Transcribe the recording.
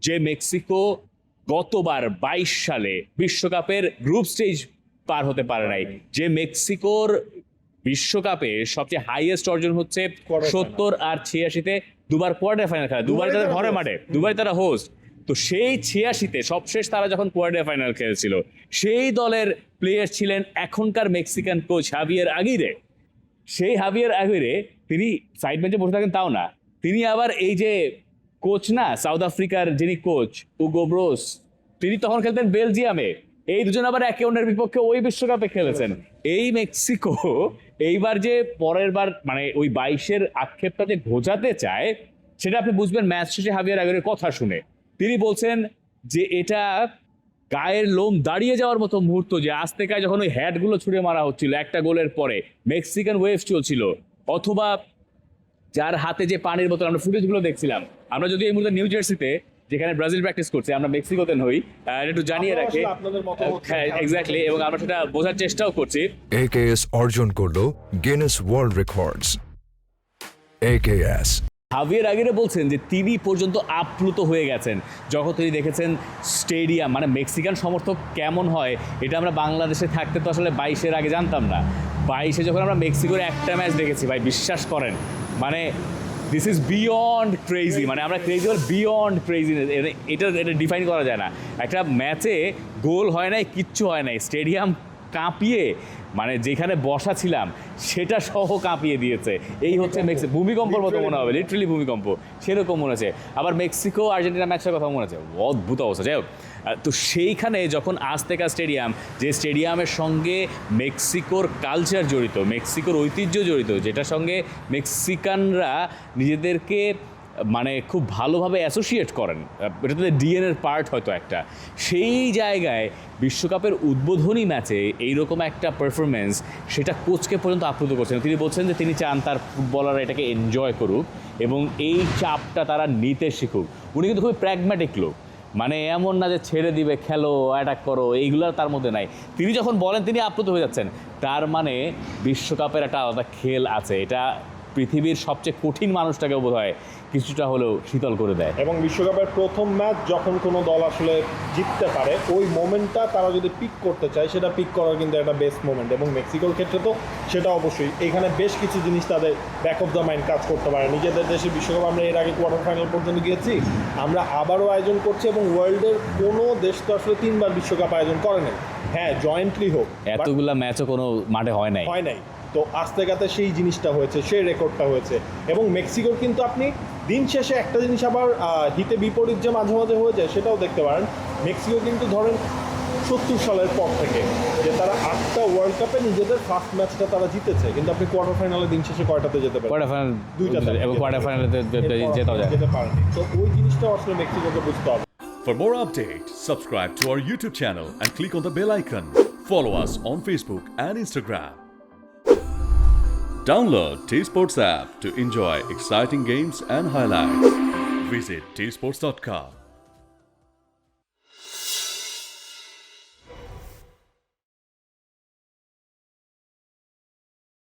যে মেক্সিকো গতবার 22 সালে বিশ্বকাপের গ্রুপ স্টেজ পার হতে পারে নাই, যে মেক্সিকোর বিশ্বকাপে সবচেয়ে হাইয়েস্ট অর্জন হচ্ছে 70 আর 86-তে দুবার কোয়ার্টার ফাইনাল খেলা, দুবার তাদের ঘরে মাঠে, দুবার তারা হোস্ট। তো সেই 86-তে সবশেষ তারা যখন কোয়ার্টার ফাইনাল খেলেছিল, সেই দলের প্লেয়ার ছিলেন এখনকার মেক্সিকান কোচ হাভিয়ের আগুইরে। সেই হাভিয়ের আগুইরে তিনি সাইড বেঞ্চে বসে থাকেন তাও না, তিনি আবার এই যে কোচ না সাউথ আফ্রিকার যিনি কোচ উগো ব্রোস, তিনি তখন খেলতেন বেলজিয়ামে। এই দুজন আবার একে অন্যের বিপক্ষে ওই বিশ্বকাপে খেলেছেন। এই মেক্সিকো এইবার যে পরের বার মানে ওই 22-এর আক্ষেপটা যে ঘোচাতে চায়, সেটা আপনি বুঝবেন ম্যাচ শেষে হাভিয়ের আগুইরের কথা শুনে। তিনি বলছেন যে এটা গায়ের লোম দাঁড়িয়ে যাওয়ার মতো মুহূর্ত, যে আস্তে কায় যখন ওই হ্যাটগুলো ছুড়ে মারা হচ্ছিল একটা গোলের পরে, মেক্সিকান ওয়েভ চলছিল, অথবা যার হাতে যে পানির বোতল, আমরা ফুটেজগুলো দেখছিলাম। আমরা যদি এই মুহূর্তে নিউ জার্সিতে যেখানে ব্রাজিল প্র্যাকটিস করছে, আমরা মেক্সিকোতে নই, একটু জানিয়ে রাখি। হ্যাঁ এক্স্যাক্টলি, এবং আমরা সেটা বোঝার চেষ্টাও করছি। AKS অর্জন করলো Guinness world records. AKS Javier Aguirre বলছেন যে তিনি পর্যন্ত আপ্লুত হয়ে গেছেন যখন তিনি দেখেছেন স্টেডিয়াম, মানে মেক্সিকান সমর্থক কেমন হয় এটা আমরা বাংলাদেশে থাকতে তো আসলে 22-এর আগে জানতাম না। 22-এ যখন আমরা মেক্সিকোর একটা ম্যাচ দেখেছি ভাই, বিশ্বাস করেন মানে দিস ইজ বিয়ন্ড ক্রেজি, মানে আমরা ক্রেজি বল বিয়ন্ড ক্রেজি, এটা ডিফাইন করা যায় না। একটা ম্যাচে গোল হয় নাই, কিচ্ছু হয় নাই, স্টেডিয়াম কাঁপিয়ে মানে যেখানে বসা ছিলাম সেটা সহ কাঁপিয়ে দিয়েছে। এই হচ্ছে মেক্সিকো, ভূমিকম্পর মতো মনে হবে, লিটারালি ভূমিকম্প সেরকম মনে হচ্ছে। আবার মেক্সিকো আর্জেন্টিনা ম্যাচের কথা মনে আছে, অদ্ভুত অবস্থা। যাই হোক, তো সেইখানে যখন আজতেকা স্টেডিয়াম, যে স্টেডিয়ামের সঙ্গে মেক্সিকোর কালচার জড়িত, মেক্সিকোর ঐতিহ্য জড়িত, যেটার সঙ্গে মেক্সিকানরা নিজেদেরকে মানে খুব ভালোভাবে অ্যাসোসিয়েট করেন, এটা তাদের ডিএনএর পার্ট হয়তো একটা, সেই জায়গায় বিশ্বকাপের উদ্বোধনী ম্যাচে এইরকম একটা পারফরমেন্স, সেটা কোচকে পর্যন্ত আপ্লুত করছেন। তিনি বলছেন যে তিনি চান তার ফুটবলাররা এটাকে এনজয় করুক এবং এই চাপটা তারা নিতে শিখুক। উনি কিন্তু খুবই প্র্যাগম্যাটিক লোক, মানে এমন না যে ছেড়ে দিবে, খেলো, অ্যাটাক করো, এইগুলো তার মধ্যে নাই। তিনি যখন বলেন তিনি আপ্লুত হয়ে যাচ্ছেন, তার মানে বিশ্বকাপের একটা আলাদা খেল আছে। এটা পৃথিবীর সবচেয়ে কঠিন মানুষটাকে বোধ হয় কিছুটা হলেও শীতল করে দেয়। এবং বিশ্বকাপের প্রথম ম্যাচ যখন কোনো দল আসলে জিততে পারে, ওই মোমেন্টটা তারা যদি পিক করতে চায়, সেটা পিক করার কিন্তু একটা বেস্ট মোমেন্ট। এবং মেক্সিকোর ক্ষেত্রে তো সেটা অবশ্যই, এখানে বেশ কিছু জিনিস তাদের ব্যাক অফ দ্য মাইন্ড কাজ করতে পারে। নিজেদের দেশের বিশ্বকাপ আমরা এর আগে কোয়ার্টার ফাইনাল পর্যন্ত গিয়েছি, আমরা আবারও আয়োজন করছি, এবং ওয়ার্ল্ডের কোনো দেশ তো আসলে 3বার বিশ্বকাপ আয়োজন করে নাই। হ্যাঁ, জয়েন্টলি হোক, এতগুলা ম্যাচও কোনো মাঠে হয় নাই। তো আস্তেকাতে সেই জিনিসটা হয়েছে, সেই রেকর্ডটা হয়েছে। এবং মেক্সিকোর কিন্তু আপনি দিন শেষে একটা জিনিস আবার হিতে বিপরীত যে মাঝে মাঝে হয়ে যায়, সেটাও দেখতে পারেন। মেক্সিকো কিন্তু ধরেন 70 সালের পর থেকে যে তারা 8টা ওয়ার্ল্ড কাপে নিজেদের ফার্স্ট ম্যাচটা তারা জিতেছে, কিন্তু আপনি কোয়ার্টার ফাইনালে দিন শেষে কয়টাতে যেতে পারেন? কোয়ার্টার ফাইনাল 2টাতে, এবং কোয়ার্টার ফাইনালে যেতে পারেনি। তো ওই জিনিসটাও আসলে মেক্সিকোকে বুঝতে হবে। For more updates, subscribe to our YouTube channel and click on the bell icon. Follow us on Facebook and Instagram. Download T-Sports app to enjoy exciting games and highlights. Visit tsports.com.